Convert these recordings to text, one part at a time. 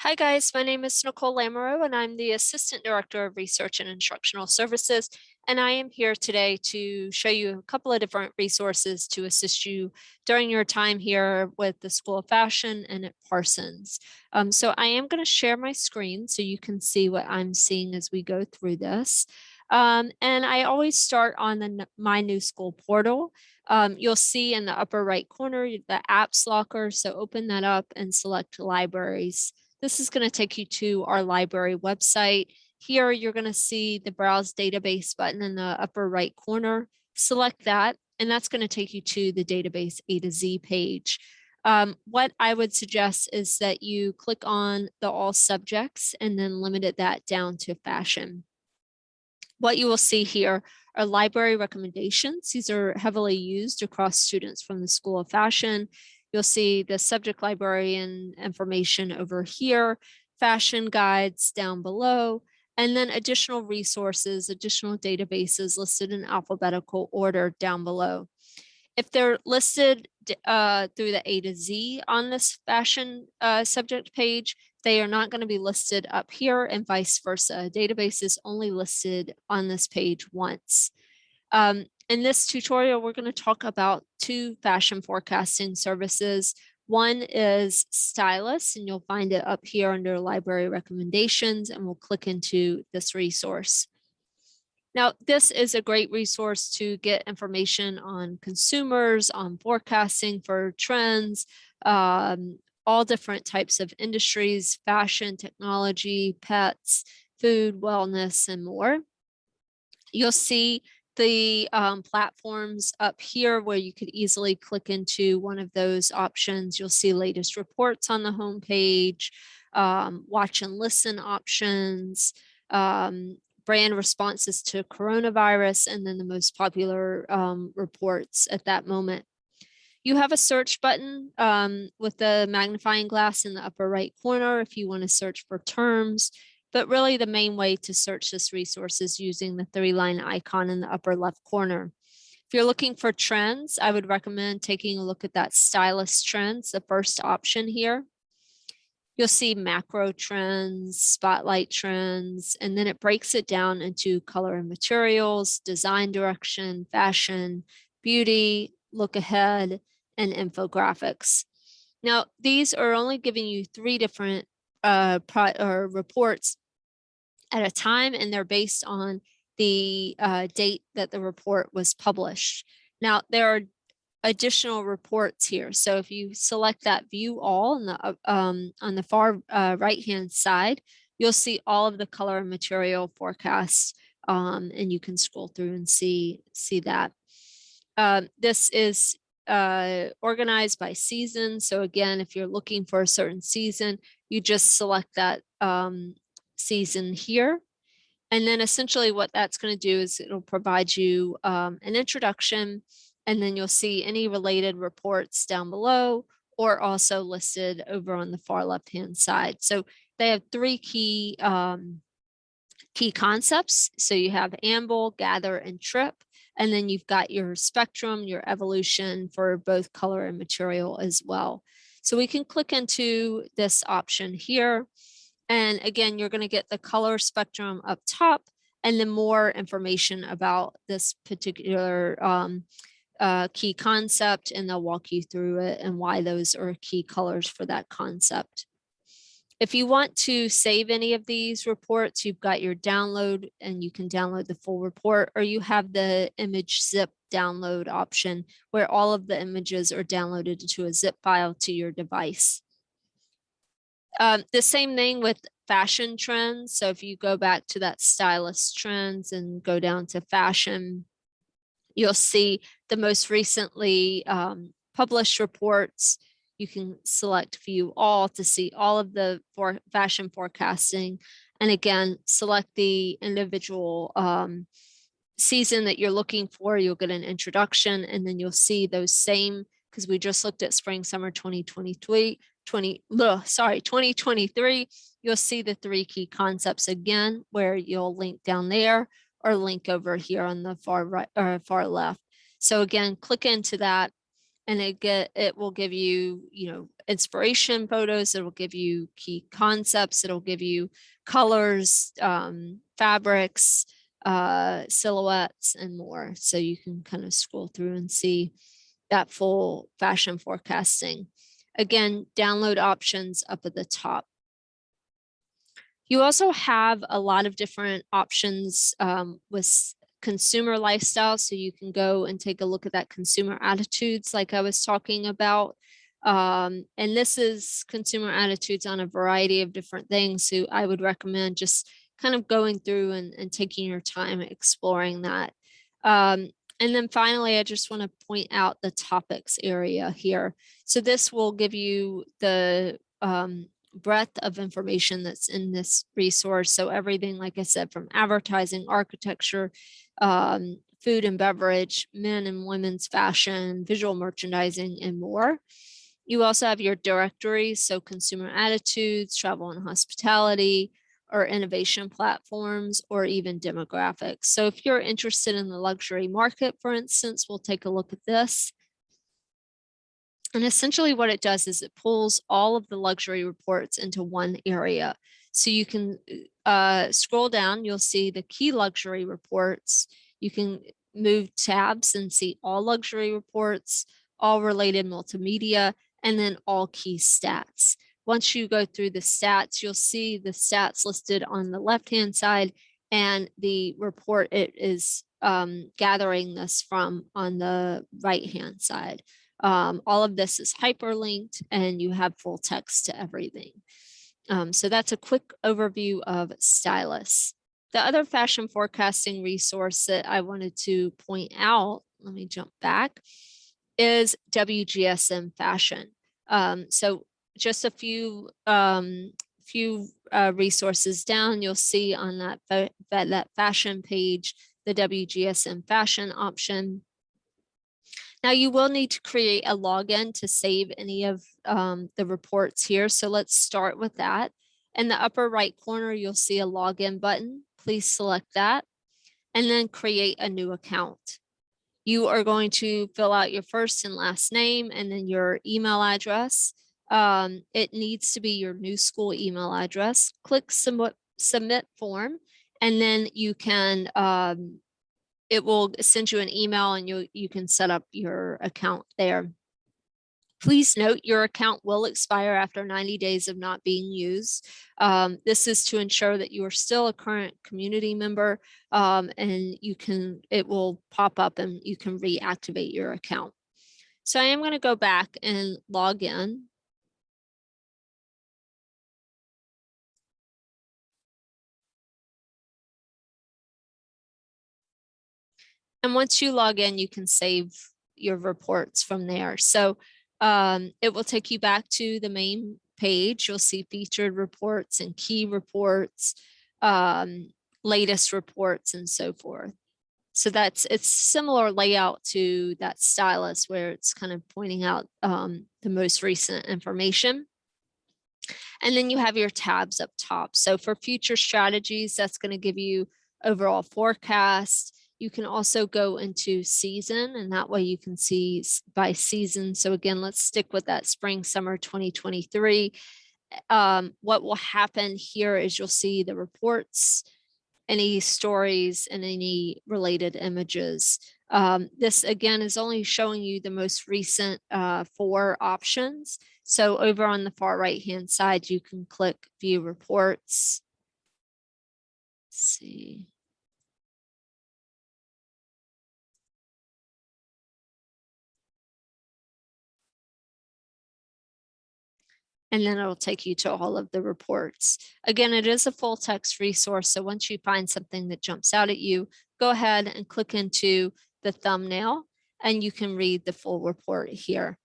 Hi guys, my name is Nicole Lamoureux and I'm the Assistant Director of Research and Instructional Services. And I am here today to show you a couple of different resources to assist you during your time here with the School of Fashion and at Parsons. So I am going to share my screen so you can see what I'm seeing as we go through this. And I always start on the My New School portal. You'll see in the upper right corner the apps locker. So open that up and select libraries. This is going to take you to our library website. Here, you're going to see the Browse Database button in the upper right corner. Select that, and that's going to take you to the database A to Z page. What I would suggest is that you click on the All Subjects and then limit that down to fashion. What you will see here are library recommendations. These are heavily used across students from the School of Fashion. You'll see the subject librarian information over here, fashion guides down below, and then additional resources, additional databases listed in alphabetical order down below. If they're listed through the A to Z on this fashion subject page, they are not going to be listed up here and vice versa. A database is only listed on this page once. In this tutorial, we're going to talk about two fashion forecasting services. One is Stylus, and you'll find it up here under library recommendations, and we'll click into this resource. Now, this is a great resource to get information on consumers, on forecasting for trends, all different types of industries, fashion, technology, pets, food, wellness, and more. You'll see the platforms up here where you could easily click into one of those options. You'll see latest reports on the homepage, watch and listen options, brand responses to coronavirus, and then the most popular reports at that moment. You have a search button with the magnifying glass in the upper right corner if you want to search for terms. But really the main way to search this resource is using the three-line icon in the upper left corner. If you're looking for trends, I would recommend taking a look at that Stylus Trends, the first option here. You'll see macro trends, spotlight trends, and then it breaks it down into color and materials, design direction, fashion, beauty, look ahead, and infographics. Now, these are only giving you three different reports at a time, and they're based on the date that the report was published. Now, there are additional reports here. So if you select that view all on the far right-hand side, you'll see all of the color and material forecasts, and you can scroll through and see that. This is organized by season. So again, if you're looking for a certain season, you just select that season here. And then essentially what that's going to do is it'll provide you an introduction, and then you'll see any related reports down below or also listed over on the far left-hand side. So they have three key concepts. So you have amble, gather, and trip. And then you've got your spectrum, your evolution for both color and material as well. So we can click into this option here. And again, you're going to get the color spectrum up top and then more information about this particular key concept, and they'll walk you through it and why those are key colors for that concept. If you want to save any of these reports, you've got your download and you can download the full report, or you have the image zip download option where all of the images are downloaded to a zip file to your device. The same thing with fashion trends. So if you go back to that Stylus Trends and go down to fashion, you'll see the most recently published reports. You can select view all to see all of the fashion forecasting. And again, select the individual season that you're looking for. You'll get an introduction, and then you'll see those same, because we just looked at spring summer 2023, you'll see the three key concepts again, where you'll link down there or link over here on the far right or far left. So again, click into that and it will give you, inspiration photos. It will give you key concepts. It'll give you colors, fabrics, silhouettes, and more. So you can kind of scroll through and see that full fashion forecasting. Again, download options up at the top. You also have a lot of different options with consumer lifestyle. So you can go and take a look at that consumer attitudes like I was talking about. And this is consumer attitudes on a variety of different things. So I would recommend just kind of going through and taking your time exploring that. And then finally, I just want to point out the topics area here. So this will give you the breadth of information that's in this resource. So everything, like I said, from advertising, architecture, food and beverage, men and women's fashion, visual merchandising, and more. You also have your directories, so consumer attitudes, travel and hospitality, or innovation platforms, or even demographics. So if you're interested in the luxury market, for instance, we'll take a look at this. And essentially what it does is it pulls all of the luxury reports into one area. So you can scroll down, you'll see the key luxury reports. You can move tabs and see all luxury reports, all related multimedia, and then all key stats. Once you go through the stats, you'll see the stats listed on the left-hand side and the report it is gathering this from on the right-hand side. All of this is hyperlinked and you have full text to everything. So that's a quick overview of Stylus. The other fashion forecasting resource that I wanted to point out, let me jump back, is WGSN Fashion. So just a few resources down, you'll see on that fashion page, the WGSN Fashion option. Now you will need to create a login to save any of the reports here. So let's start with that. In the upper right corner, you'll see a login button. Please select that and then create a new account. You are going to fill out your first and last name and then your email address. It needs to be your new school email address. Click submit form, and then you can it will send you an email and you can set up your account there. Please note your account will expire after 90 days of not being used. This is to ensure that you are still a current community member and it will pop up and you can reactivate your account. So I am going to go back and log in. And once you log in, you can save your reports from there. So it will take you back to the main page. You'll see featured reports and key reports, latest reports, and so forth. So it's similar layout to that Stylus where it's kind of pointing out the most recent information. And then you have your tabs up top. So for future strategies, that's going to give you overall forecast. You can also go into season, and that way you can see by season. So again, let's stick with that spring, summer 2023. What will happen here is you'll see the reports, any stories, and any related images. This again is only showing you the most recent 4 options. So over on the far right hand side, you can click view reports. Let's see. And then it'll take you to all of the reports. Again, it is a full text resource. So once you find something that jumps out at you, go ahead and click into the thumbnail and you can read the full report here.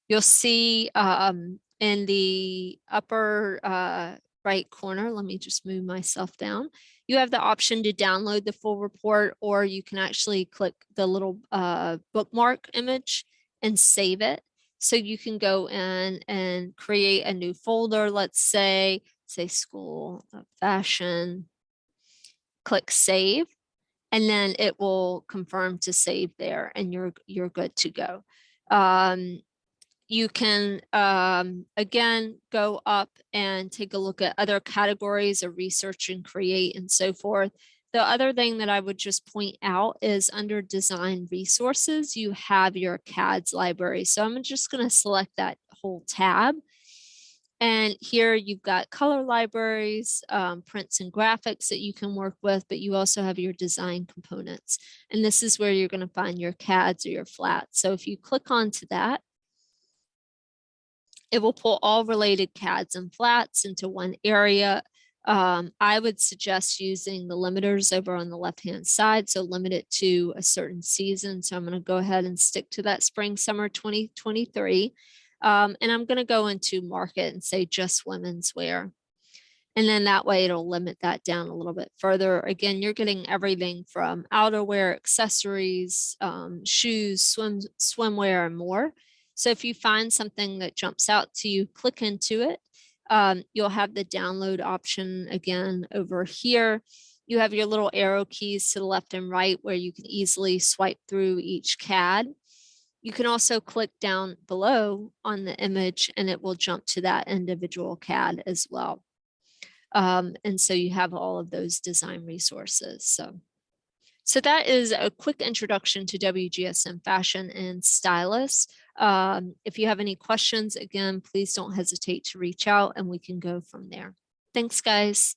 You'll see in the upper right corner, let me just move myself down. You have the option to download the full report, or you can actually click the little bookmark image and save it. So you can go in and create a new folder, let's say school of fashion, click save. and then it will confirm to save there, and you're good to go. You can, again, go up and take a look at other categories of research and create and so forth. The other thing that I would just point out is under design resources, you have your CADS library. So I'm just going to select that whole tab. And here you've got color libraries, prints and graphics that you can work with, but you also have your design components. And this is where you're going to find your CADs or your flats. So if you click onto that, it will pull all related CADs and flats into one area. I would suggest using the limiters over on the left-hand side. So limit it to a certain season. So I'm going to go ahead and stick to that spring, summer 2023. And I'm going to go into market and say just women's wear. And then that way it'll limit that down a little bit further. Again, you're getting everything from outerwear, accessories, shoes, swimwear, and more. So if you find something that jumps out to you, click into it. You'll have the download option again over here. You have your little arrow keys to the left and right where you can easily swipe through each CAD. You can also click down below on the image and it will jump to that individual CAD as well. And so you have all of those design resources. So that is a quick introduction to WGSN Fashion and Stylus. If you have any questions, again, please don't hesitate to reach out and we can go from there. Thanks, guys.